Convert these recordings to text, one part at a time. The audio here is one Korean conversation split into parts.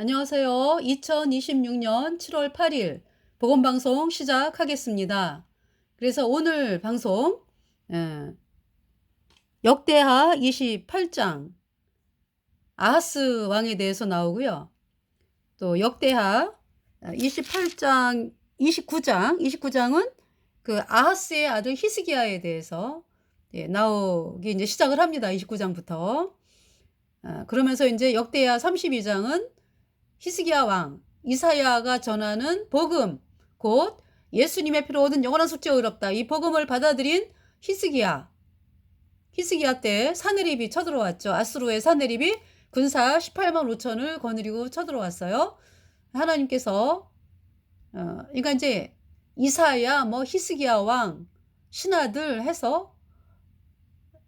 안녕하세요. 2026년 7월 8일 복음방송 시작하겠습니다. 그래서 오늘 방송 역대하 28장 아하스 왕에 대해서 나오고요. 또 역대하 28장 29장은 그 아하스의 아들 히스기야에 대해서 나오기 이제 시작을 합니다. 29장부터. 그러면서 이제 역대하 32장은 히스기야 왕 이사야가 전하는 복음, 곧 예수님의 피로 얻은 영원한 속죄가 의롭다. 이 복음을 받아들인 히스기야 때 사네립이 쳐들어왔죠. 아수르의 사네립이 군사 18만 5천을 거느리고 쳐들어왔어요. 하나님께서 그러니까 이제 이사야, 히스기야 왕, 신하들 해서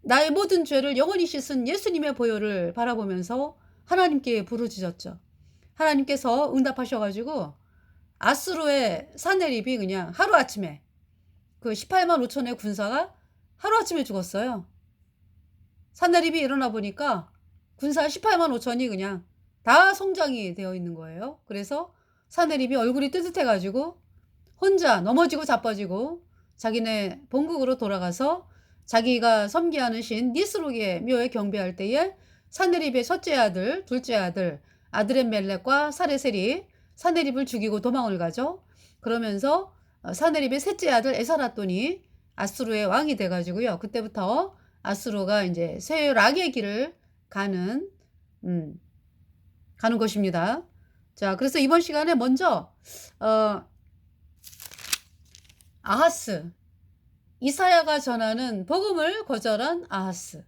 나의 모든 죄를 영원히 씻은 예수님의 보혈을 바라보면서 하나님께 부르짖었죠. 하나님께서 응답하셔가지고 아수르의 사네립이 그냥 하루아침에 그 18만 5천의 군사가 하루아침에 죽었어요. 사네립이 일어나 보니까 군사 18만 5천이 그냥 다 송장이 되어 있는 거예요. 그래서 사네립이 얼굴이 뜨뜻해가지고 혼자 넘어지고 자빠지고 자기네 본국으로 돌아가서 자기가 섬기하는 신 니스록의 묘에 경배할 때에 사네립의 첫째 아들, 둘째 아들 아드렛멜렉과 사레셀이 사네립을 죽이고 도망을 가죠. 그러면서 사네립의 셋째 아들 에사라돈이 아수르의 왕이 돼가지고요. 그때부터 아수르가 이제 쇠락의 길을 가는 것입니다. 자, 그래서 이번 시간에 먼저 아하스, 이사야가 전하는 복음을 거절한 아하스.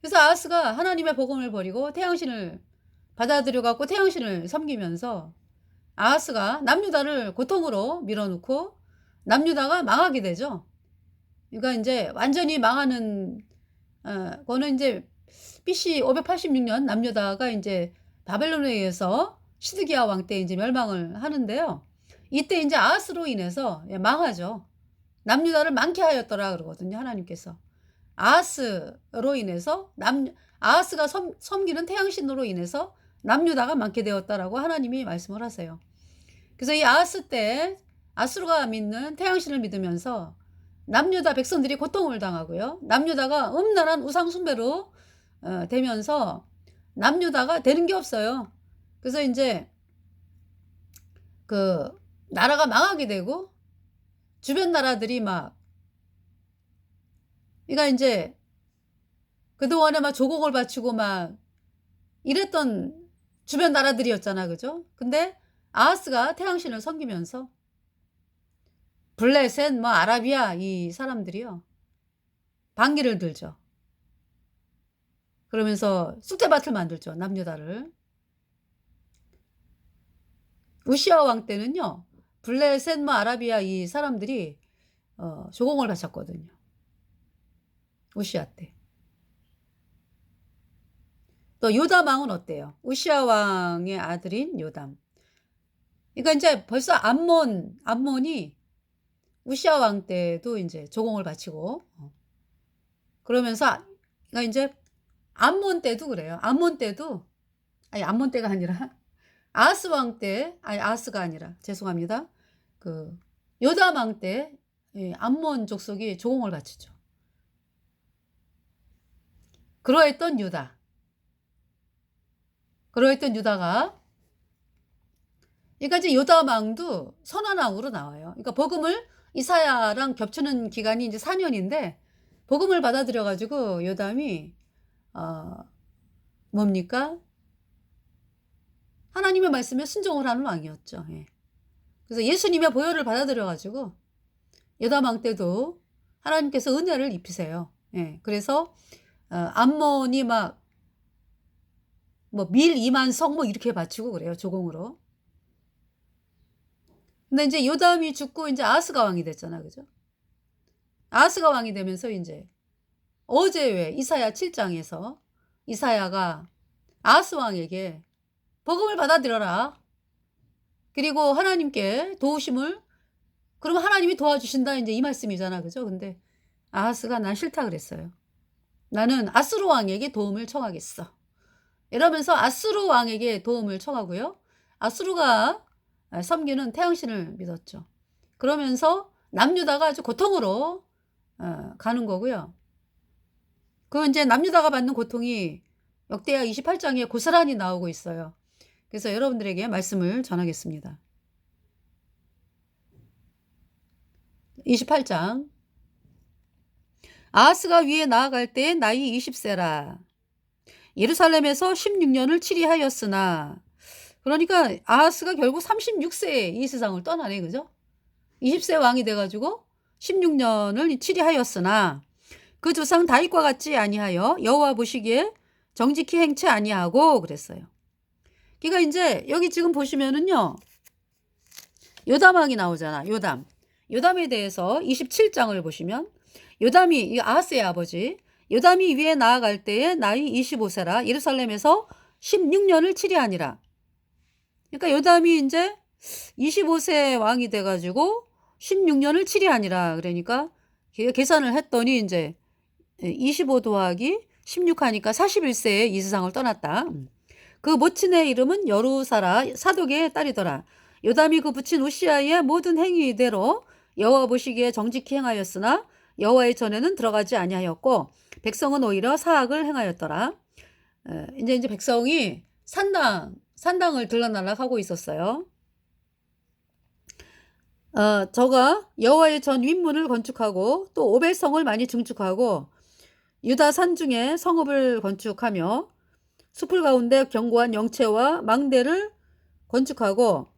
그래서 아하스가 하나님의 복음을 버리고 태양신을 받아들여갖고 태양신을 섬기면서 아하스가 남유다를 고통으로 밀어놓고 남유다가 망하게 되죠. 그러니까 이제 완전히 망하는 거는 이제 BC 586년 남유다가 이제 바벨론에 의해서 시드기야 왕 때 이제 멸망을 하는데요. 이때 이제 아하스로 인해서 망하죠. 남유다를 망케 하였더라 그러거든요. 하나님께서 아하스로 인해서 아하스가 섬기는 태양신으로 인해서 남유다가 망게 되었다라고 하나님이 말씀을 하세요. 그래서 이 아하스 때 아수르가 믿는 태양신을 믿으면서 남유다 백성들이 고통을 당하고요. 남유다가 음란한 우상 숭배로 되면서 남유다가 되는 게 없어요. 그래서 이제 그 나라가 망하게 되고 주변 나라들이 막 그러니까 이제 그동안에 막 조공을 바치고 막 이랬던 주변 나라들이었잖아. 그죠? 근데 아하스가 태양신을 섬기면서 블레셋, 아라비아 이 사람들이요. 반기를 들죠. 그러면서 쑥대밭을 만들죠. 남유다를. 우시아 왕 때는요. 블레셋, 아라비아 이 사람들이 조공을 바쳤거든요. 우시아 때. 또 요담 왕은 어때요? 우시아 왕의 아들인 요담. 그러니까 이제 벌써 암몬이 우시아 왕 때도 이제 조공을 바치고 그러면서 그러니까 이제 암몬 때도 그래요. 암몬 때도 암몬 때가 아니라 아하스 왕 때 아하스가 아니라 죄송합니다. 그 요담 왕 때 암몬 족속이 조공을 바치죠. 그러했던 유다가 그러니까 이제 요담 왕도 선한 왕으로 나와요. 그러니까 복음을 이사야랑 겹치는 기간이 이제 4년인데 복음을 받아들여 가지고 요담이 뭡니까? 하나님의 말씀에 순종을 하는 왕이었죠. 예. 그래서 예수님의 보혈을 받아들여 가지고 요담 왕 때도 하나님께서 은혜를 입히세요. 예. 그래서 암몬이 막 밀 2만 성 이렇게 바치고 그래요. 조공으로. 근데 이제 요담이 죽고 이제 아하스가 왕이 됐잖아. 그죠? 아하스가 왕이 되면서 이제 어제 왜 이사야 7장에서 이사야가 아하스 왕에게 복음을 받아들여라. 그리고 하나님께 도우심을 그러면 하나님이 도와주신다 이제 이 말씀이잖아. 그죠? 근데 아하스가 난 싫다 그랬어요. 나는 아수르 왕에게 도움을 청하겠어. 이러면서 아수르 왕에게 도움을 청하고요. 아수르가 섬기는 태양신을 믿었죠. 그러면서 남유다가 아주 고통으로 가는 거고요. 그 이제 남유다가 받는 고통이 역대하 28장에 고스란히 나오고 있어요. 그래서 여러분들에게 말씀을 전하겠습니다. 28장. 아하스가 위에 나아갈 때 나이 20세라. 예루살렘에서 16년을 치리하였으나, 그러니까 아하스가 결국 36세에 이 세상을 떠나네, 그죠? 20세 왕이 돼가지고 16년을 치리하였으나 그 조상 다윗과 같지 아니하여 여호와 보시기에 정직히 행치 아니하고 그랬어요. 그러니까 이제 여기 지금 보시면은요, 요담 왕이 나오잖아. 요담에 대해서 27장을 보시면, 요담이 이 아하스의 아버지 요담이 위에 나아갈 때에 나이 25세라 예루살렘에서 16년을 치리하니라. 그러니까 요담이 이제 25세 왕이 돼가지고 16년을 치리하니라. 그러니까 계산을 했더니 이제 25 더하기 16 하니까 41세에 이 세상을 떠났다. 그 모친의 이름은 여루사라 사독의 딸이더라. 요담이 그 부친 우시아의 모든 행위대로 여호와 보시기에 정직히 행하였으나 여호와의 전에는 들어가지 아니하였고 백성은 오히려 사악을 행하였더라. 이제 백성이 산당을 들락날락하고 있었어요. 저가 여호와의 전 윗문을 건축하고 또 오벨성을 많이 증축하고 유다 산중에 성읍을 건축하며 숲을 가운데 견고한 영체와 망대를 건축하고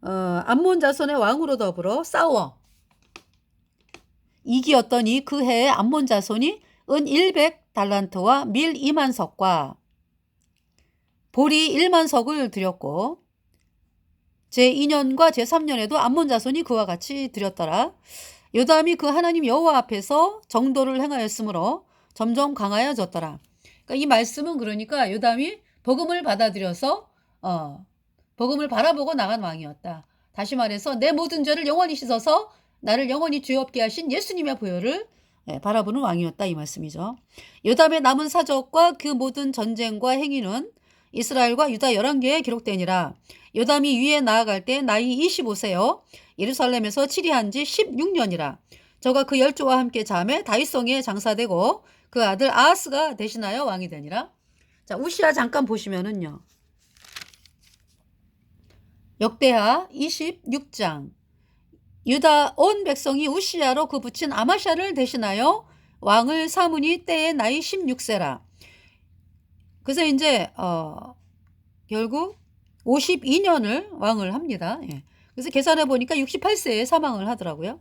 암몬 자손의 왕으로 더불어 싸워 이기었더니 그 해에 암몬 자손이 은 100달란트와 밀 2만 석과 보리 1만 석을 드렸고 제2년과 제3년에도 암몬 자손이 그와 같이 드렸더라. 요담이 그 하나님 여호와 앞에서 정도를 행하였으므로 점점 강하여졌더라. 그러니까 이 말씀은 그러니까 요담이 복음을 받아들여서 복음을 바라보고 나간 왕이었다. 다시 말해서 내 모든 죄를 영원히 씻어서 나를 영원히 죄 없게 하신 예수님의 보혈을 바라보는 왕이었다, 이 말씀이죠. 요담의 남은 사적과 그 모든 전쟁과 행위는 이스라엘과 유다 11개에 기록되니라. 요담이 위에 나아갈 때 나이 25세요. 예루살렘에서 치리한 지 16년이라. 저가 그 열조와 함께 잠에 다윗성에 장사되고 그 아들 아하스가 대신하여 왕이 되니라. 자, 우시아 잠깐 보시면은요. 역대하 26장. 유다 온 백성이 우시아로 그 붙인 아마샤를 대신하여 왕을 삼으니 때에 나이 16세라. 그래서 이제 결국 52년을 왕을 합니다. 예. 그래서 계산해 보니까 68세에 사망을 하더라고요.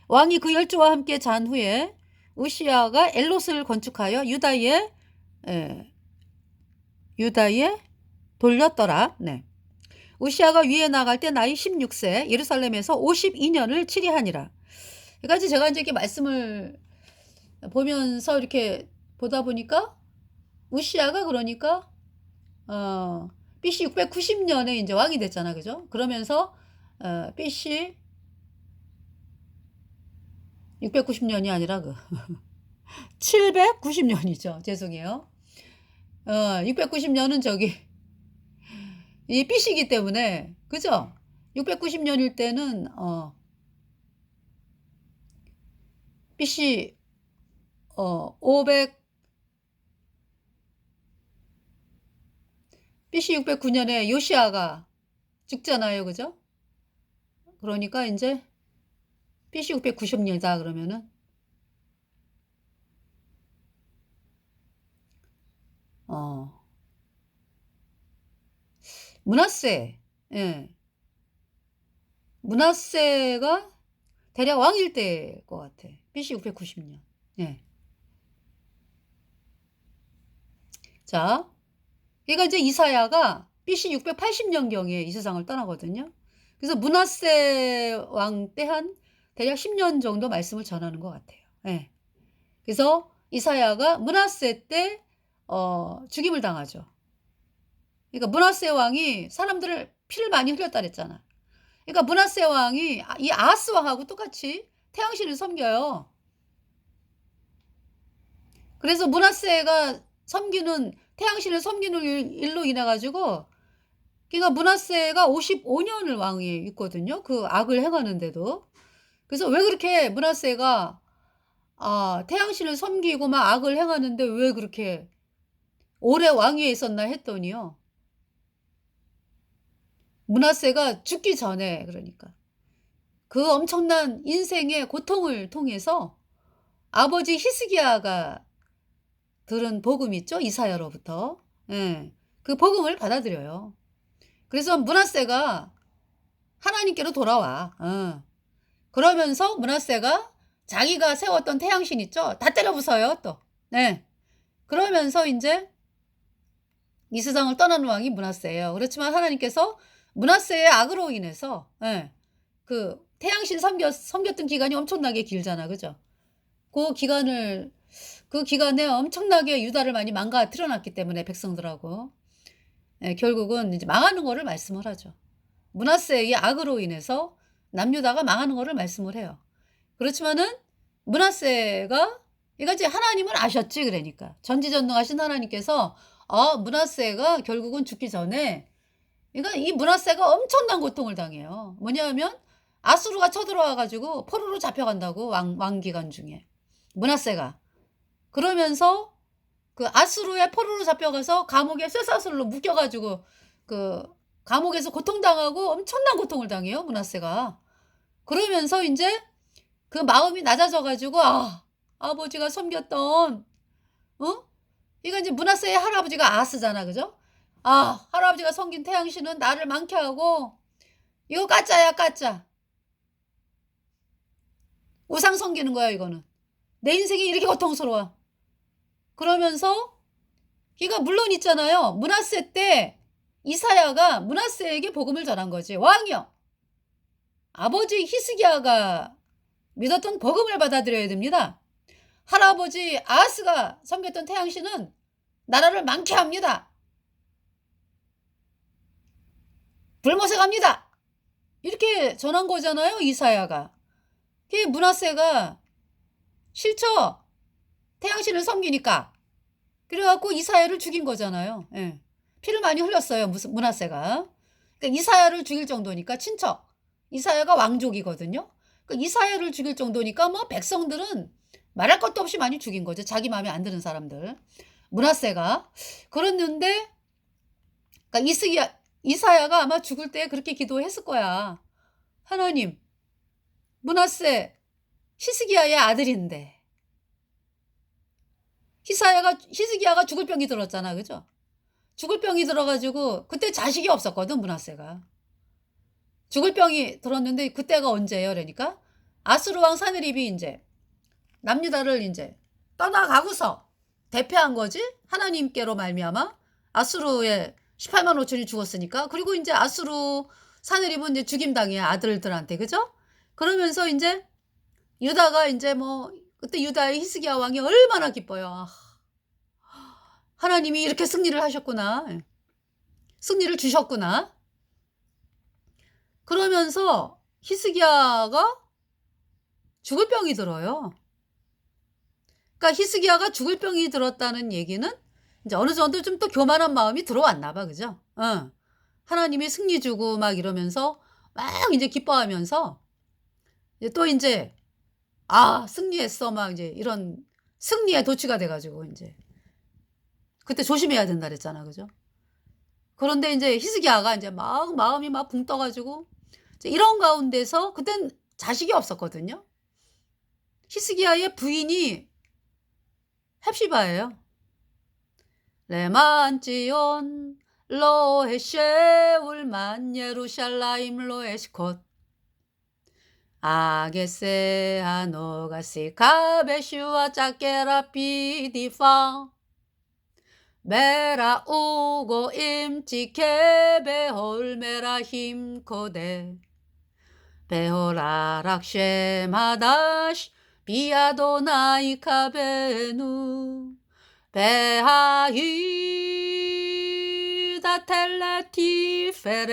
왕이 그 열조와 함께 잔 후에 우시아가 엘롯을 건축하여 유다에 돌렸더라. 네. 우시아가 위에 나갈 때 나이 16세 예루살렘에서 52년을 치리하니라. 그러니까 제가 이제 이렇게 말씀을 보면서 이렇게 보다 보니까 우시아가 그러니까 BC 690년에 이제 왕이 됐잖아, 그죠? 그러면서 BC 690년이 아니라 790년이죠. 죄송해요. 690년은 이 BC이기 때문에, 그죠? 690년일 때는 BC 609년에 요시아가 죽잖아요, 그죠? 그러니까 이제 BC 690년이다 그러면은 므낫세, 예, 므낫세가 대략 왕일 때일 것 같아. BC 690년. 예. 자, 그러니까 이제 이사야가 BC 680년경에 이 세상을 떠나거든요. 그래서 므낫세 왕 때 한 대략 10년 정도 말씀을 전하는 것 같아요. 예. 그래서 이사야가 므낫세 때 죽임을 당하죠. 그러니까 므낫세 왕이 사람들을 피를 많이 흘렸다 그랬잖아. 그러니까 므낫세 왕이 이 아하스 왕하고 똑같이 태양신을 섬겨요. 그래서 므낫세가 섬기는 태양신을 섬기는 일로 인해 가지고 그러니까 므낫세가 55년을 왕위에 있거든요, 그 악을 행하는데도. 그래서 왜 그렇게 므낫세가 태양신을 섬기고 막 악을 행하는데 왜 그렇게 오래 왕위에 있었나 했더니요. 므낫세가 죽기 전에 그러니까 그 엄청난 인생의 고통을 통해서 아버지 히스기야가 들은 복음 있죠? 이사야로부터. 예. 그 복음을 받아들여요. 그래서 므낫세가 하나님께로 돌아와. 그러면서 므낫세가 자기가 세웠던 태양신 있죠? 다 때려 부숴요, 또. 네. 그러면서 인제 이 세상을 떠나는 왕이 므낫세예요. 그렇지만 하나님께서 므낫세의 악으로 인해서 그 태양신 섬겼던 기간이 엄청나게 길잖아. 그죠? 그 기간에 엄청나게 유다를 많이 망가뜨려 놨기 때문에 백성들하고 결국은 이제 망하는 거를 말씀을 하죠. 므낫세의 악으로 인해서 남유다가 망하는 거를 말씀을 해요. 그렇지만은 므낫세가 이거 이제 하나님은 아셨지 그러니까. 전지전능하신 하나님께서 므낫세가 결국은 죽기 전에 그러니까 이 므낫세가 엄청난 고통을 당해요. 뭐냐하면 아수르가 쳐들어와 가지고 포로로 잡혀간다고 왕 기간 중에. 므낫세가. 그러면서 그 아수르의 포로로 잡혀가서 감옥에 쇠사슬로 묶여 가지고 그 감옥에서 고통당하고 엄청난 고통을 당해요, 므낫세가. 그러면서 인제 그 마음이 낮아져 가지고 아버지가 섬겼던 이거 이제 므낫세의 할아버지가 아하스잖아. 그죠? 할아버지가 섬긴 태양신은 나를 많게 하고 이거 가짜야, 가짜. 우상 섬기는 거야, 이거는. 내 인생이 이렇게 고통스러워. 그러면서 걔가 물론 있잖아요. 므낫세 때 이사야가 므낫세에게 복음을 전한 거지. 왕이여, 아버지 히스기야가 믿었던 복음을 받아들여야 됩니다. 할아버지 아하스가 섬겼던 태양신은 나라를 망케 합니다. 불못에 갑니다. 이렇게 전한 거잖아요, 이사야가. 그 므낫세가 싫죠? 태양신을 섬기니까. 그래갖고 이사야를 죽인 거잖아요. 예. 피를 많이 흘렸어요, 므낫세가. 그러니까 이사야를 죽일 정도니까 친척. 이사야가 왕족이거든요. 그러니까 이사야를 죽일 정도니까 뭐 백성들은 말할 것도 없이 많이 죽인 거죠. 자기 마음에 안 드는 사람들. 므낫세가. 그랬는데 그러니까 이사야가 아마 죽을 때 그렇게 기도했을 거야. 하나님, 므낫세 히스기야의 아들인데 히스기야가 죽을 병이 들었잖아. 그죠? 죽을 병이 들어가지고 그때 자식이 없었거든, 므낫세가. 죽을 병이 들었는데 그때가 언제예요? 그러니까 아수르 왕 사느립이 이제 남유다를 이제 떠나가고서 대패한 거지. 하나님께로 말미암아 아수르의 18만 5천이 죽었으니까. 그리고 이제 아수르 사느립은 이제 죽임당해 아들들한테. 그죠? 그러면서 이제 유다가 이제 뭐 그때 유다의 히스기야 왕이 얼마나 기뻐요. 하나님이 이렇게 승리를 하셨구나. 승리를 주셨구나. 그러면서 히스기야가 죽을 병이 들어요. 그러니까 히스기야가 죽을 병이 들었다는 얘기는 이제 어느 정도 좀 또 교만한 마음이 들어왔나 봐. 그죠? 하나님이 승리 주고 막 이러면서 막 이제 기뻐하면서 또 이제 승리했어 막 이제 이런 승리에 도취가 돼 가지고 이제 그때 조심해야 된다 그랬잖아. 그죠? 그런데 이제 히스기야가 이제 막 마음이 막 붕 떠 가지고 이런 가운데서 그땐 자식이 없었거든요. 히스기야의 부인이 헵시바예요. 레만지온 로헤쉐울만 예루샬라임 로에시콧 아게세 아노가시 카베슈아 짜케라 비디파 메라 우고 임치케 베홀 메라 힘코데 베홀아락 쉐마다시 비아도나이 카베누 베하이다 텔레티페레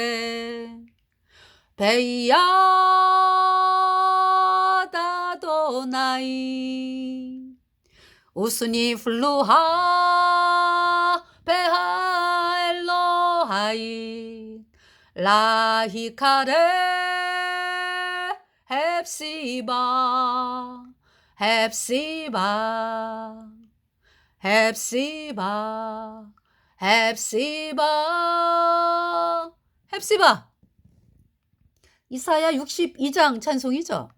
베야다도나이 우스니 플루하 라인 라히카레 헵시바 헵시바 헵시바 헵시바 헵시바. 이사야 62장 찬송이죠.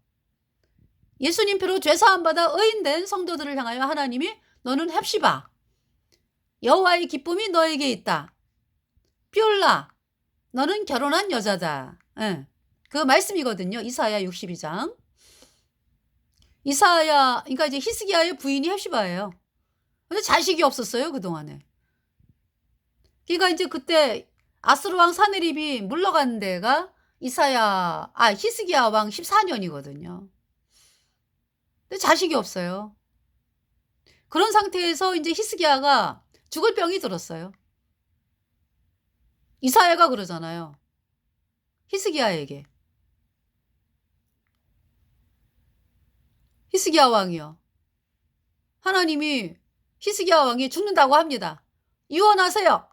예수님 피로 죄사함 받아 의인된 성도들을 향하여 하나님이 너는 헵시바 여호와의 기쁨이 너에게 있다. 뷰라 너는 결혼한 여자다. 예, 그 말씀이거든요. 이사야 62장. 이사야 그러니까 이제 히스기야의 부인이 헵시바예요. 근데 자식이 없었어요 그동안에. 그러니까 이제 그때 아스루 왕 사네립이 물러간 데가 히스기야 왕 14년이거든요. 근데 자식이 없어요. 그런 상태에서 이제 히스기야가 죽을 병이 들었어요. 이사야가 그러잖아요. 히스기야에게. 히스기야 왕이요. 하나님이 히스기야 왕이 죽는다고 합니다. 유언하세요.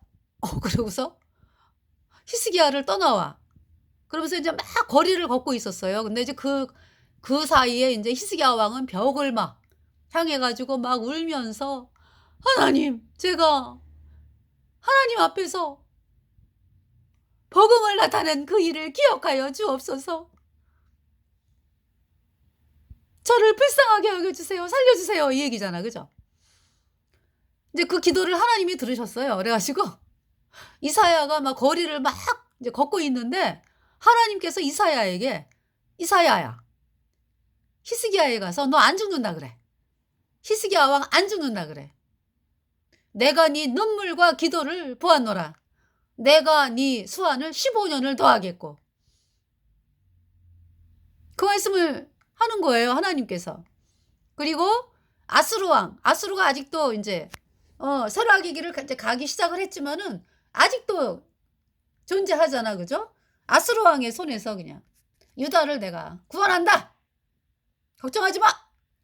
그러고서 히스기야를 떠나와. 그러면서 이제 막 거리를 걷고 있었어요. 근데 이제 그 사이에 이제 히스기야 왕은 벽을 막 향해가지고 막 울면서 하나님, 제가 하나님 앞에서 복음을 나타낸 그 일을 기억하여 주옵소서. 저를 불쌍하게 여겨주세요. 살려주세요. 이 얘기잖아. 그죠? 이제 그 기도를 하나님이 들으셨어요. 그래가지고 이사야가 막 거리를 막 이제 걷고 있는데 하나님께서 이사야에게 이사야야 히스기야에 가서 너 안 죽는다 그래. 히스기야 왕 안 죽는다 그래. 내가 네 눈물과 기도를 보았노라. 내가 네 수완을 15년을 더하겠고. 그 말씀을 하는 거예요. 하나님께서. 그리고 아수르 왕. 아수르가 아직도 이제 세락의 길을 이제 가기 시작을 했지만은 아직도 존재하잖아. 그죠? 아수르 왕의 손에서 그냥 유다를 내가 구원한다. 걱정하지 마.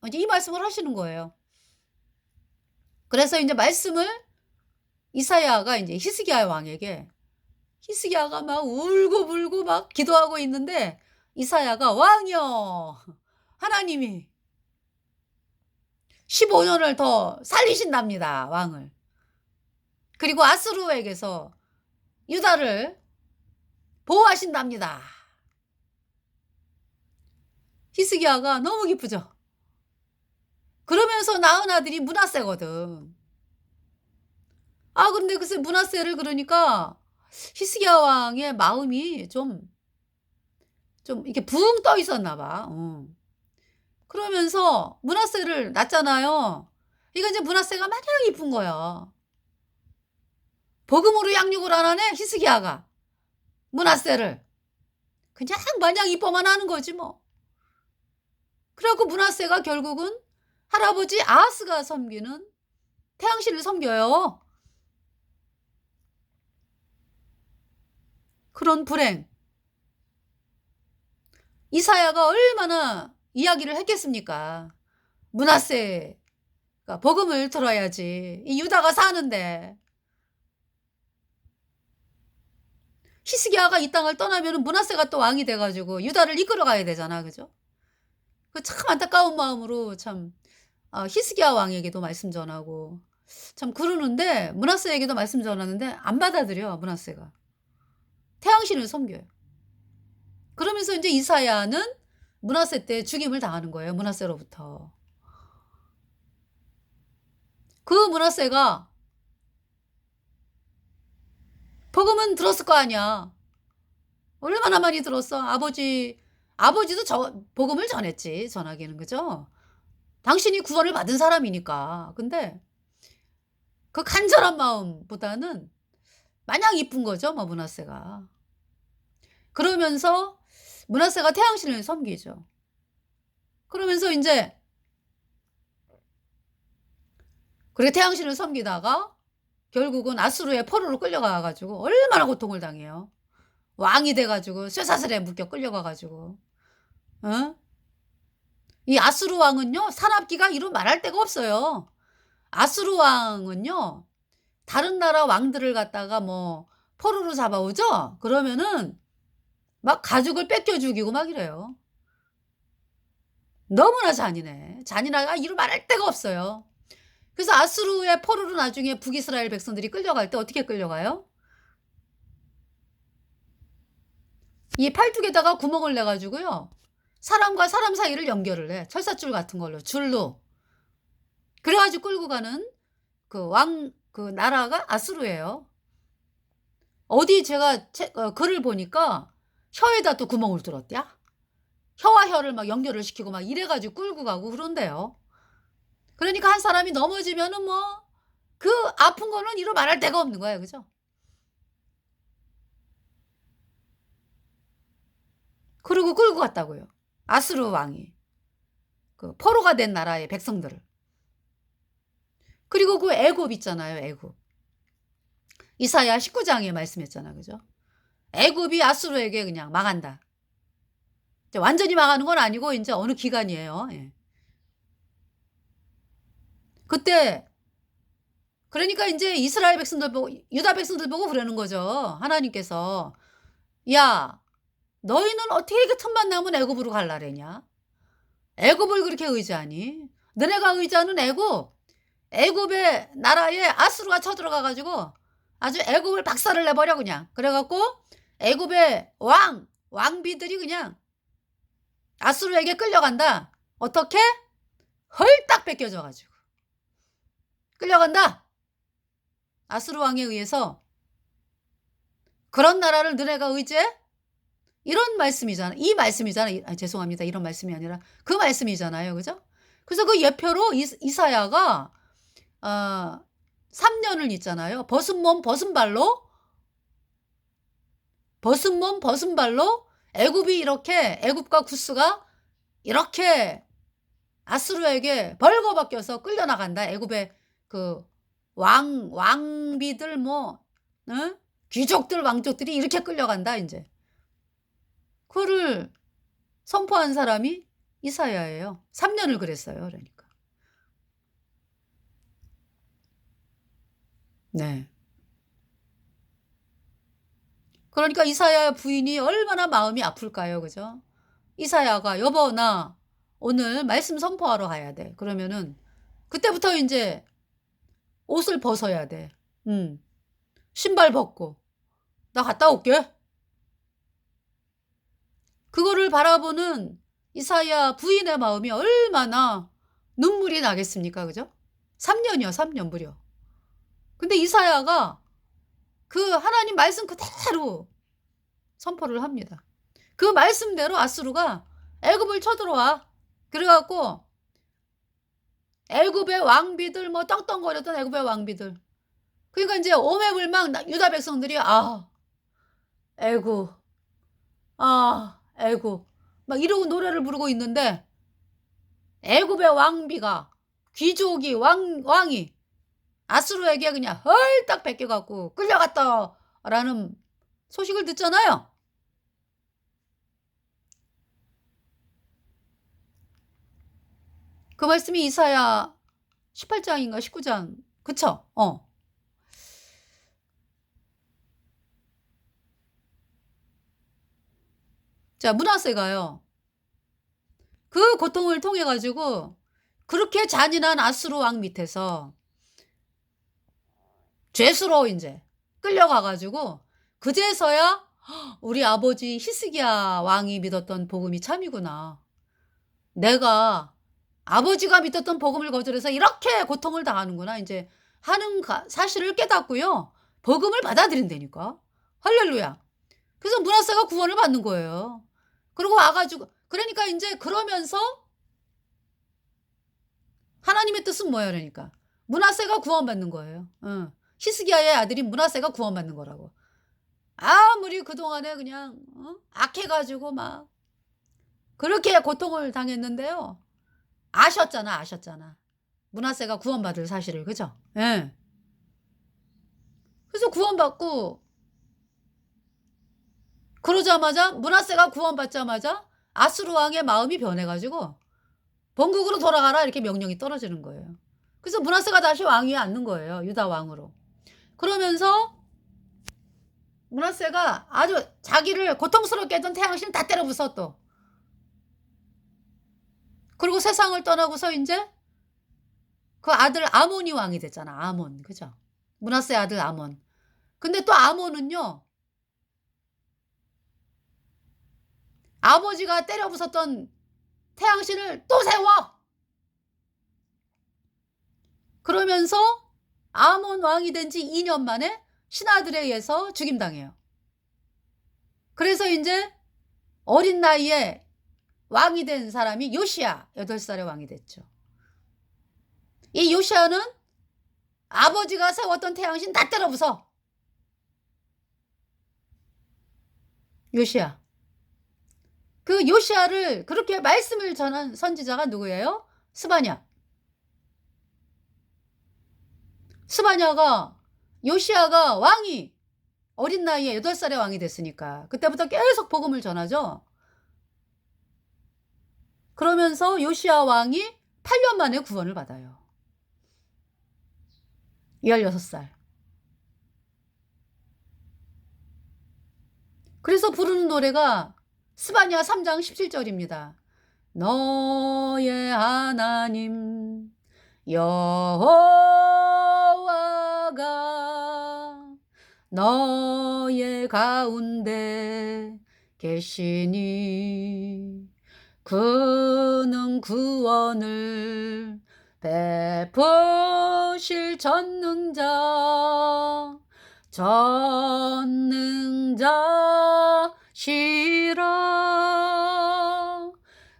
이제 이 말씀을 하시는 거예요. 그래서 이제 말씀을 이사야가 이제 히스기야 왕에게 히스기야가 막 울고 불고 막 기도하고 있는데 이사야가 왕이여 하나님이 15년을 더 살리신답니다. 왕을. 그리고 아스루에게서 유다를 보호하신답니다. 히스기야가 너무 기쁘죠. 그러면서 낳은 아들이 므낫세거든. 근데 글쎄 므낫세를 그러니까 히스기야 왕의 마음이 좀 이렇게 붕 떠 있었나 봐. 그러면서 므낫세를 낳잖아요. 그러니까 이제 므낫세가 마냥 이쁜 거야. 복음으로 양육을 안 하네 히스기야가 므낫세를. 그냥 마냥 이뻐만 하는 거지 뭐. 그래갖고 므낫세가 결국은 할아버지 아하스가 섬기는 태양신을 섬겨요. 그런 불행. 이사야가 얼마나 이야기를 했겠습니까? 므낫세가 복음을 들어야지. 이 유다가 사는데. 히스기야가 이 땅을 떠나면 므낫세가 또 왕이 돼가지고 유다를 이끌어 가야 되잖아. 그죠? 그 참 안타까운 마음으로 참 히스기야 왕에게도 말씀 전하고 참 그러는데 므낫세에게도 말씀 전하는데 안 받아들여 므낫세가. 태양신을 섬겨요. 그러면서 이제 이사야는 므낫세 때 죽임을 당하는 거예요. 므낫세로부터. 그 므낫세가 복음은 들었을 거 아니야. 얼마나 많이 들었어. 아버지도 복음을 전했지. 전하기는. 그죠? 당신이 구원을 받은 사람이니까. 근데 그 간절한 마음보다는 마냥 이쁜 거죠. 므낫세가. 그러면서 므낫세가 태양신을 섬기죠. 그러면서 이제 그렇게 태양신을 섬기다가 결국은 아수르의 포로로 끌려가가지고 얼마나 고통을 당해요. 왕이 돼가지고 쇠사슬에 묶여 끌려가가지고. 이 아수르 왕은요 산업기가 이루 말할 데가 없어요. 아수르 왕은요 다른 나라 왕들을 갖다가 뭐 포로로 잡아오죠? 그러면은 막 가족을 뺏겨 죽이고 막 이래요. 너무나 잔인해. 잔인하가 이루 말할 데가 없어요. 그래서 아수르의 포로로 나중에 북이스라엘 백성들이 끌려갈 때 어떻게 끌려가요? 이 팔뚝에다가 구멍을 내 가지고요. 사람과 사람 사이를 연결을 해. 철사줄 같은 걸로 줄로. 그래 가지고 끌고 가는 그 나라가 아수르예요. 어디 제가 글을 보니까 혀에다 또 구멍을 뚫었대야. 혀와 혀를 막 연결을 시키고 막 이래 가지고 끌고 가고 그런대요. 그러니까 한 사람이 넘어지면은 뭐 그 아픈 거는 이루 말할 데가 없는 거예요. 그죠? 그리고 끌고 갔다고요. 아수르 왕이. 그 포로가 된 나라의 백성들을. 그리고 그 애굽 있잖아요, 애굽. 이사야 19장에 말씀했잖아. 그죠? 애굽이 아수르에게 그냥 망한다. 이제 완전히 망하는 건 아니고 인제 어느 기간이에요. 예. 그때 그러니까 인제 이스라엘 백성들 보고 유다 백성들 보고 그러는 거죠. 하나님께서 "야 너희는 어떻게 그 틈만 나면 애굽으로 갈라래냐? 애굽을 그렇게 의지하니? 너네가 의지하는 애굽의 나라에 아수르가 쳐들어가 가지고 아주 애굽을 박살을 내 버려 그냥. 그래 갖고 애굽의 왕비들이 그냥 아수르에게 끌려간다. 어떻게? 헐딱 뺏겨져 가지고. 끌려간다. 아수르 왕에 의해서 그런 나라를 너네가 의지해? 이런 말씀이잖아. 이 말씀이잖아. 죄송합니다. 이런 말씀이 아니라 그 말씀이잖아요. 그죠? 그래서 그 예표로 이사야가 3 년을 있잖아요. 벗은 몸 벗은 발로 애굽이 이렇게 애굽과 구스가 이렇게 아수르에게 벌거벗겨서 끌려나간다. 애굽의 그 왕비들 뭐 응? 귀족들 왕족들이 이렇게 끌려간다 인제. 그거를 선포한 사람이 이사야예요. 3 년을 그랬어요 그러니까. 네. 그러니까 이사야 부인이 얼마나 마음이 아플까요? 그죠? 이사야가 "여보 나 오늘 말씀 선포하러 가야 돼." 그러면은 그때부터 인제 옷을 벗어야 돼. 음. 신발 벗고 "나 갔다 올게." 그거를 바라보는 이사야 부인의 마음이 얼마나 눈물이 나겠습니까? 그죠? 3 년이요, 3년 무려. 근데 이사야가 그 하나님 말씀 그대로 선포를 합니다. 그 말씀대로 아수르가 애굽을 쳐들어와. 그래 갖고 애굽의 왕비들 뭐 떵떵거렸던 애굽의 왕비들. 그러니까 인제 오매불망 유다 백성들이 '아 애굽. 아 애굽.' 막 이러고 노래를 부르고 있는데 애굽의 왕비가 귀족이 왕이 아수르에게 그냥 헐딱 뺏겨 갖고 끌려갔다라는 소식을 듣잖아요. 그 말씀이 이사야 18 장인가 19장 그쵸? 자 므낫세가요. 그 고통을 통해 가지고 그렇게 잔인한 아수르 왕 밑에서 죄수로 인제 끌려가 가지고 그제서야 '우리 아버지 히스기야 왕이 믿었던 복음이 참이구나. 내가 아버지가 믿었던 복음을 거절해서 이렇게 고통을 당하는구나.' 인제 하는 사실을 깨닫고요. 복음을 받아들인다니까. 할렐루야. 그래서 므낫세가 구원을 받는 거예요. 그러고 와 가지고 그러니까 인제 그러면서 하나님의 뜻은 뭐예요 그러니까. 므낫세가 구원받는 거예요. 히스기야의 아들인 므낫세가 구원받는 거라고. 아무리 그동안에 그냥 악해 가지고 막 그렇게 고통을 당했는데요. 아셨잖아. 므낫세가 구원받을 사실을. 그죠? 예. 그래서 구원받고 그러자마자 므낫세가 구원받자마자 아수르 왕의 마음이 변해 가지고 "본국으로 돌아가라." 이렇게 명령이 떨어지는 거예요. 그래서 므낫세가 다시 왕위에 앉는 거예요, 유다 왕으로. 그러면서 므낫세가 아주 자기를 고통스럽게 했던 태양신 다 때려 부숴 또. 그리고 세상을 떠나고서 인제 그 아들 아몬이 왕이 됐잖아, 아몬. 그죠? 므낫세 아들 아몬. 근데 또 아몬은요, 아버지가 때려 부쉈던 태양신을 또 세워! 그러면서 아몬 왕이 된 지 2년 만에 신하들에 의해서 죽임당해요. 그래서 인제 어린 나이에 왕이 된 사람이 요시야, 8살에 왕이 됐죠. 이 요시야는 아버지가 세웠던 태양신 다 때려 부숴. 요시야. 그 요시야를 그렇게 말씀을 전한 선지자가 누구예요? 스바냐. 스바냐가 요시야가 왕이 어린 나이에 8살에 왕이 됐으니까 그때부터 계속 복음을 전하죠. 그러면서 요시야 왕이 8년 만에 구원을 받아요. 16살. 그래서 부르는 노래가 스바냐 3장 17절입니다. 너의 하나님 여호와가 너의 가운데 계시니 그는 구원을 베푸실 전능자시라.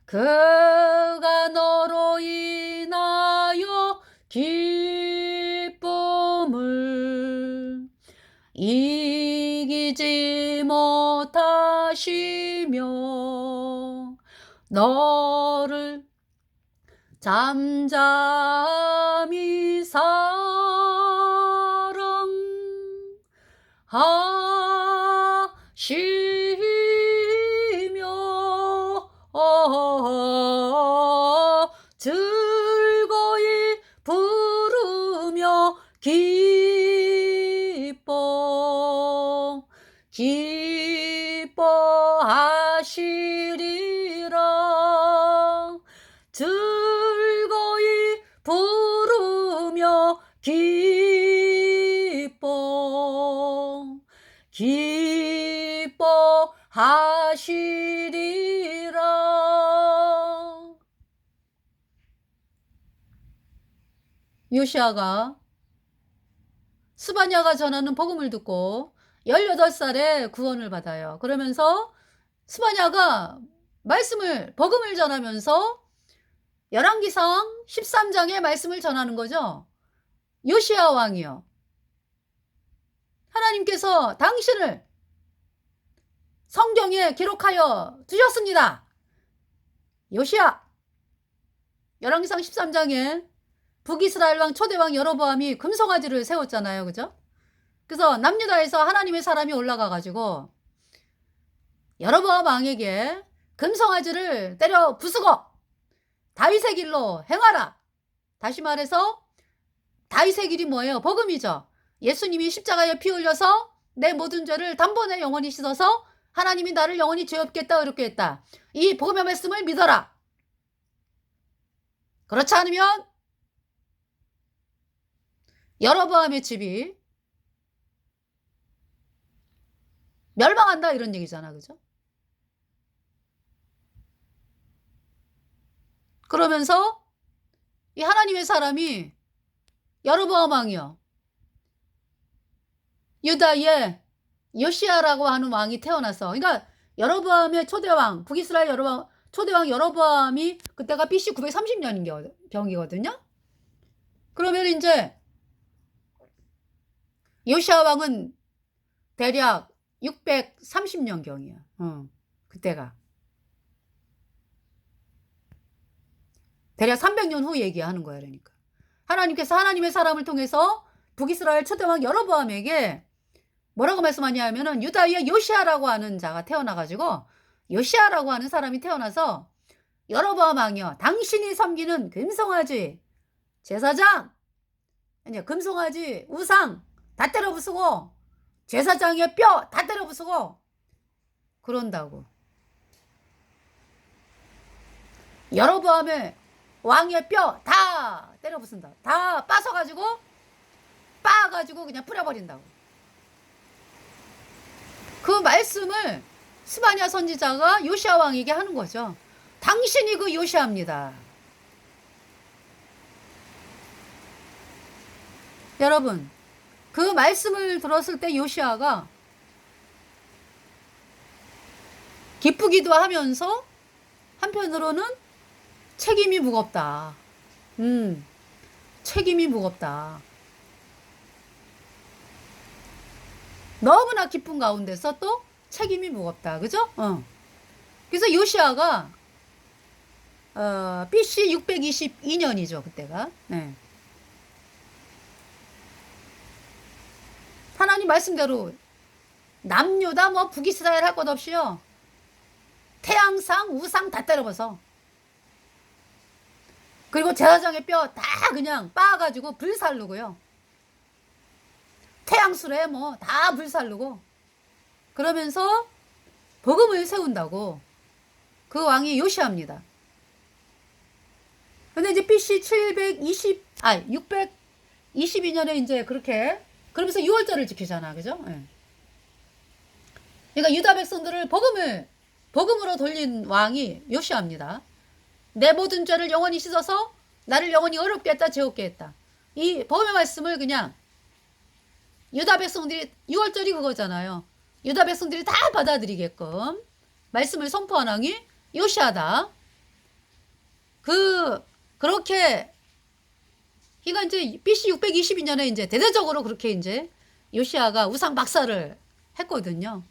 그가 너로 인하여 기쁨을 이기지 못하시며 너를 잠잠히 사랑하시며 즐거이 부르며 기뻐하시리라. 즐거이 부르며 기뻐하시리라. 요시야가 스바냐가 전하는 복음을 듣고 18살에 구원을 받아요. 그러면서 스바냐가 복음을 전하면서 열왕기상 13장의 말씀을 전하는 거죠. 요시야 왕이요, 하나님께서 당신을 성경에 기록하여 두셨습니다. 요시야. 열왕기상 13장에 북이스라엘 왕 초대왕 여로보암이 금송아지를 세웠잖아요. 그죠? 그래서 남유다에서 하나님의 사람이 올라가 가지고 여로보암 왕에게 금송아지를 때려 부수고 다윗의 길로 행하라. 다시 말해서 다윗의 길이 뭐예요? 복음이죠. 예수님이 십자가에 피 흘려서 내 모든 죄를 단번에 영원히 씻어서 하나님이 나를 영원히 죄 없겠다 어렵게 했다. 이 복음의 말씀을 믿어라. 그렇지 않으면 여로보암의 집이 멸망한다 이런 얘기잖아. 그죠? 그러면서 이 하나님의 사람이 여로보암 왕이요, 유다의 요시야라고 하는 왕이 태어나서, 그러니까 여로보암의 초대왕, 북이스라엘 초대왕 여로보암이 그때가 BC 930년인 경이거든요. 그러면 이제 요시야 왕은 대략 630년 경이야. 그때가 대략 300년 후 얘기하는 거야. 그러니까 하나님께서 하나님의 사람을 통해서 북이스라엘 초대왕 여로보암에게 뭐라고 말씀하냐 하면은 유다의 요시야라고 하는 자가 태어나가지고, 요시야라고 하는 사람이 태어나서 여로보암 왕이여, 당신이 섬기는 금송아지 제사장, 아니야, 금송아지 우상 다 때려 부수고 제사장의 뼈 다 때려 부수고 그런다고. 여로보암의 왕의 뼈 다 때려 부순다. 다 빠서가지고 빻아가지고 그냥 뿌려버린다고. 그 말씀을 스바냐 선지자가 요시야 왕에게 하는 거죠. 당신이 그 요시야입니다. 여러분, 그 말씀을 들었을 때 요시야가 기쁘기도 하면서 한편으로는 책임이 무겁다. 책임이 무겁다. 너무나 기쁜 가운데서 또 책임이 무겁다. 그죠? 그래서 요시야가 BC 622년이죠. 그때가. 네. 하나님 말씀대로 남유다 뭐 북이스라엘 할 것 없이요. 태양상 우상 다 때려버서 그리고 제사장의 뼈 다 그냥 빻아가지고 불살르고요. 태양술에 뭐 다 불살르고 그러면서 복음을 세운다고. 그 왕이 요시야입니다. 근데 이제 BC 622년에 이제 그렇게 그러면서 6월절을 지키잖아. 그죠? 예. 그러니까 유다 백성들을 복음으로 돌린 왕이 요시야입니다. 내 모든 죄를 영원히 씻어서 나를 영원히 어렵게 했다, 죄없게 했다. 이 복음의 말씀을 그냥 유다 백성들이 6월절이 그거잖아요. 유다 백성들이 다 받아들이게끔 말씀을 선포한 왕이 요시야다. 그렇게 그러니까 이제 BC 622년에 이제 대대적으로 그렇게 이제 요시야가 우상 박살을 했거든요.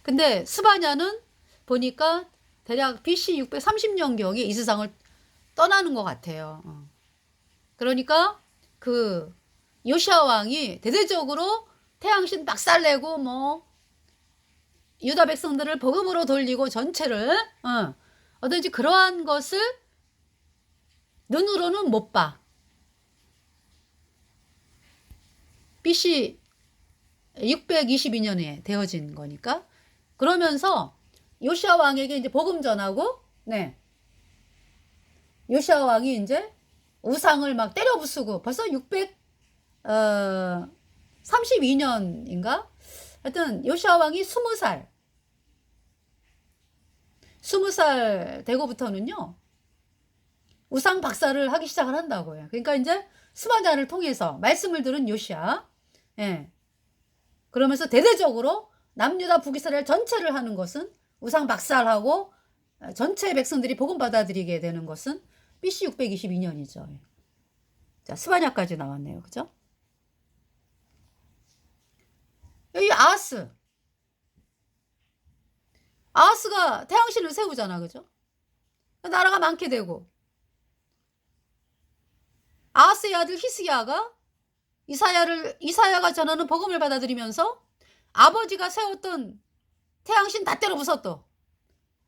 근데 스바냐는 보니까 대략 BC 630년경에 이 세상을 떠나는 것 같아요. 그러니까 그 요시야 왕이 대대적으로 태양신 박살내고 뭐 유다 백성들을 복음으로 돌리고 전체를 어떤지 그러한 것을 눈으로는 못 봐. BC 622년에 되어진 거니까. 그러면서 요시야 왕에게 이제 복음 전하고, 네. 요시야 왕이 이제 우상을 막 때려 부수고 벌써 632년인가? 하여튼 요시야 왕이 20살 되고부터는요. 우상 박살을 하기 시작을 한다고요. 그러니까 이제 스바냐를 통해서 말씀을 들은 요시야. 예. 그러면서 대대적으로 남유다 북이스라엘 전체를 하는 것은 우상 박살하고 전체 백성들이 복음 받아들이게 되는 것은 BC 622년이죠. 자, 스바냐까지 나왔네요. 그죠? 여기 아하스가 태양신을 세우잖아. 그죠? 나라가 많게 되고 아하스의 아들 히스기야가 이사야가 전하는 복음을 받아들이면서 아버지가 세웠던 태양신 다 때려 부숴 또.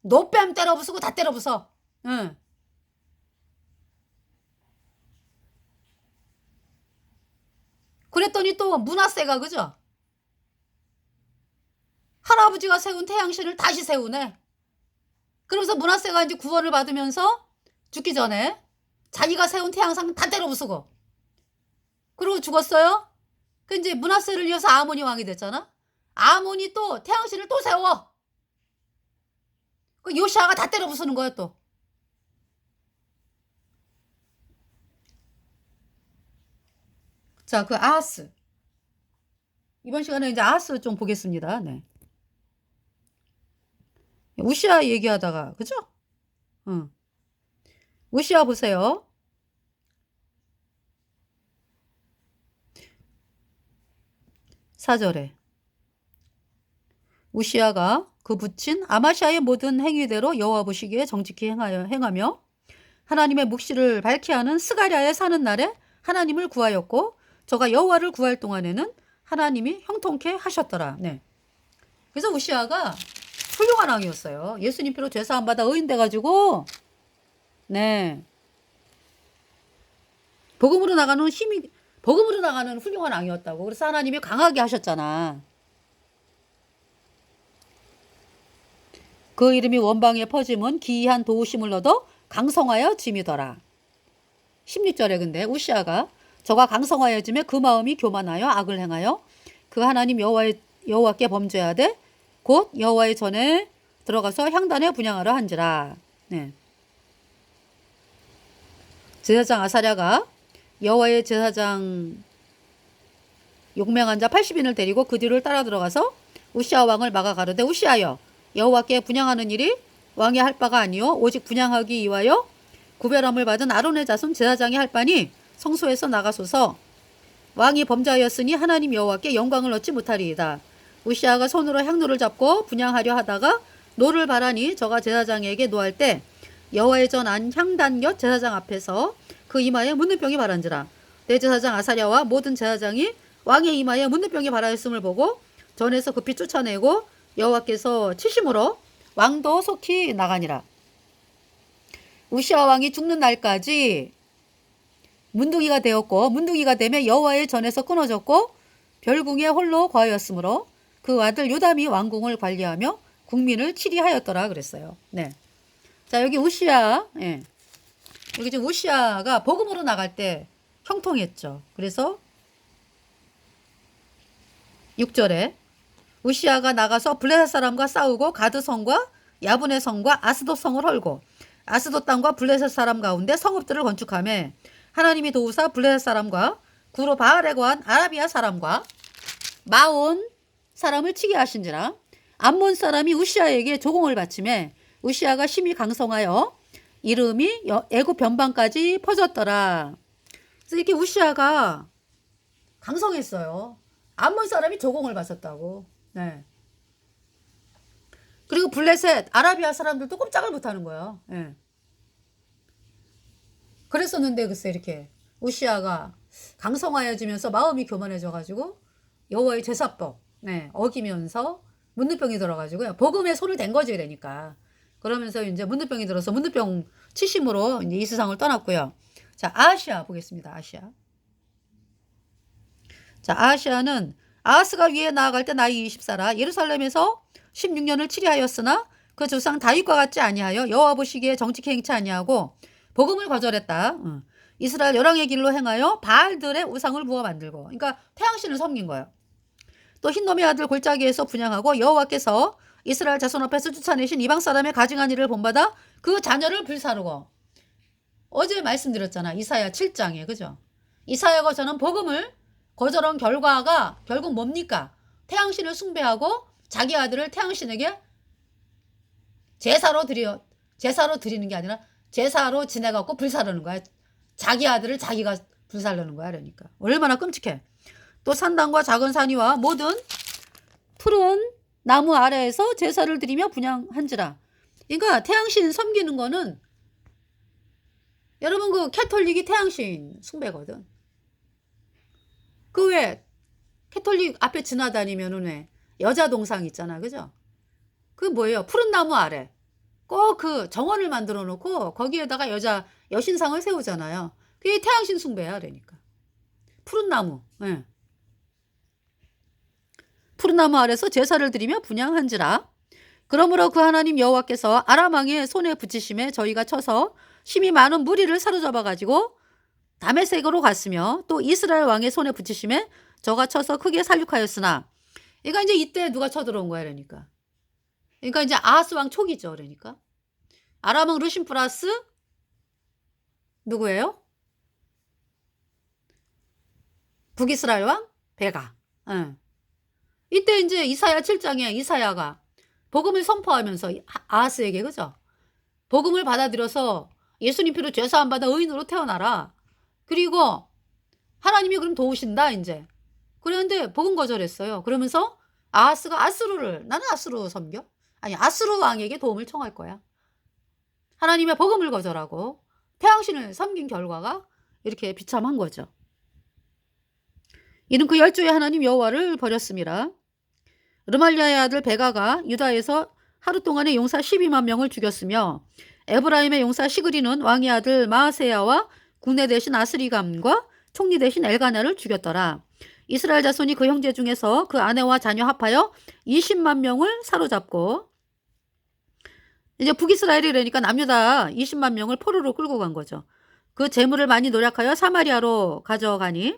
노뱀 때려 부수고 다 때려 부숴. 응. 그랬더니 또 므낫세가 그죠? 할아버지가 세운 태양신을 다시 세우네. 그러면서 므낫세가 이제 구원을 받으면서 죽기 전에 자기가 세운 태양상 다 때려 부수고 그러고 죽었어요. 그 이제 므낫세를 이어서 아모니 왕이 됐잖아. 아모니 또 태양신을 또 세워. 그 요시야가 다 때려 부수는 거야 또. 자, 그 아하스. 이번 시간에 이제 아하스 좀 보겠습니다. 네. 우시야 얘기하다가 그죠? 우시야 보세요. 사절에 우시야가 그 붙인 아마시아의 모든 행위대로 여호와 보시기에 정직히 행하며 하나님의 묵시를 밝히 하는 스가랴에 사는 날에 하나님을 구하였고 저가 여호와를 구할 동안에는 하나님이 형통케 하셨더라. 네. 그래서 우시야가 훌륭한 왕이었어요. 예수님 피로 죄사함 받아 의인돼 가지고 네. 복음으로 나가는 힘이 복음으로 나가는 훌륭한 왕이었다고. 그래서 하나님이 강하게 하셨잖아. 그 이름이 원방에 퍼짐은 기이한 도우심을 얻어 강성하여 짐이더라. 16절에 근데 우시아가 저가 강성하여짐에 그 마음이 교만하여 악을 행하여 그 하나님 여호와께 범죄하되 곧 여호와의 전에 들어가서 향단에 분향하려 한지라. 네. 제사장 아사랴가 여호와의 제사장 용맹한 자 80인을 데리고 그 뒤를 따라 들어가서 우시아 왕을 막아 가로되 우시아여 여호와께 분향하는 일이 왕이 할 바가 아니요 오직 분향하기 위하여 구별함을 받은 아론의 자손 제사장이 할 바니 성소에서 나가소서. 왕이 범죄하였으니 하나님 여호와께 영광을 얻지 못하리이다. 우시아가 손으로 향로를 잡고 분향하려 하다가 노를 바라니 저가 제사장에게 노할 때 여호와의 전 안 향단 곁 제사장 앞에서 그 이마에 문둥병이 바란지라. 내 제사장 아사랴와 모든 제사장이 왕의 이마에 문둥병이 바라였음을 보고 전에서 급히 쫓아내고 여호와께서 치심으로 왕도 속히 나가니라. 우시아 왕이 죽는 날까지 문둥이가 되었고 문둥이가 되며 여호와의 전에서 끊어졌고 별궁에 홀로 거하였으므로 그 아들 요담이 왕궁을 관리하며 국민을 치리하였더라 그랬어요. 네. 자, 여기 우시아, 예. 여기 지금 우시아가 복음으로 나갈 때 형통했죠. 그래서 6절에 우시아가 나가서 블레셋 사람과 싸우고 가드 성과 야분의 성과 아스돗 성을 헐고 아스돗 땅과 블레셋 사람 가운데 성읍들을 건축하며 하나님이 도우사 블레셋 사람과 구로 바알에 거한 아라비아 사람과 마온 사람을 치게 하신지라. 암몬 사람이 우시아에게 조공을 바치매 우시아가 심히 강성하여 이름이 애굽 변방까지 퍼졌더라. 그래서 이렇게 우시아가 강성했어요. 암몬 사람이 조공을 바쳤다고. 네. 그리고 블레셋 아라비아 사람들도 꼼짝을 못하는 거예요. 네. 그랬었는데 글쎄 이렇게 우시아가 강성하여지면서 마음이 교만해져가지고 여호와의 제사법 어기면서 문둥병이 들어가지고요. 복음에 손을 댄 거지 그러니까. 그러면서 이제 문둥병이 들어서 문둥병 치심으로 이제 이 세상을 떠났고요. 자, 아하시아 보겠습니다. 아하시아. 자, 아하시아는 아하스가 위에 나아갈 때 나이 20살아 예루살렘에서 16년을 치리하였으나 그 조상 다윗과 같지 아니하여 여호와 보시기에 정직히 행치 아니하고 복음을 거절했다. 이스라엘 열왕의 길로 행하여 바알들의 우상을 부어 만들고, 그러니까 태양신을 섬긴 거예요. 또 흰놈의 아들 골짜기에서 분향하고 여호와께서 이스라엘 자손 앞에서 쫓아내신 이방 사람의 가증한 일을 본받아 그 자녀를 불사르고. 어제 말씀드렸잖아. 이사야 7장에 그죠? 이사야가 저는 복음을 거절한 결과가 결국 뭡니까? 태양신을 숭배하고 자기 아들을 태양신에게 제사로 드리는 게 아니라 제사로 지내갖고 불사르는 거야. 자기 아들을 자기가 불살르는 거야. 그러니까 얼마나 끔찍해. 또 산당과 작은 산이와 모든 푸른 나무 아래에서 제사를 드리며 분향한지라. 그러니까 태양신 섬기는 거는 여러분 그 캐톨릭이 태양신 숭배거든. 그 왜 캐톨릭 앞에 지나다니면은 왜 여자 동상 있잖아. 그죠? 그 뭐예요? 푸른 나무 아래. 꼭 그 정원을 만들어 놓고 거기에다가 여신상을 세우잖아요. 그게 태양신 숭배야. 그러니까. 푸른 나무. 네. 푸른 나무 아래서 제사를 드리며 분향한지라. 그러므로 그 하나님 여호와께서 아람 왕의 손에 붙이심에 저희가 쳐서 심히 많은 무리를 사로잡아 가지고 다메섹으로 갔으며 또 이스라엘 왕의 손에 붙이심에 저가 쳐서 크게 살육하였으나. 그러니까 이제 이때 누가 쳐들어온 거야. 그러니까 이제 아하스 왕 초기죠. 그러니까 아람 왕 르신 플러스 누구예요? 북이스라엘 왕 베가. 응. 이때 이제 이사야 7장에 이사야가 복음을 선포하면서 아하스에게 그죠? 복음을 받아들여서 예수님 피로 죄사함 받아 의인으로 태어나라. 그리고 하나님이 그럼 도우신다 이제. 그랬는데 복음 거절했어요. 그러면서 아하스가 나는 아스루 섬겨? 아니 아스루 왕에게 도움을 청할 거야. 하나님의 복음을 거절하고 태양신을 섬긴 결과가 이렇게 비참한 거죠. 이는 그 열조의 하나님 여호와를 버렸습니다. 르말리아의 아들 베가가 유다에서 하루 동안에 용사 12만 명을 죽였으며 에브라임의 용사 시그리는 왕의 아들 마아세야와 국내 대신 아스리감과 총리 대신 엘가나를 죽였더라. 이스라엘 자손이 그 형제 중에서 그 아내와 자녀 합하여 20만 명을 사로잡고, 이제 북이스라엘이라니까 남녀 다 20만 명을 포로로 끌고 간 거죠. 그 재물을 많이 노력하여 사마리아로 가져가니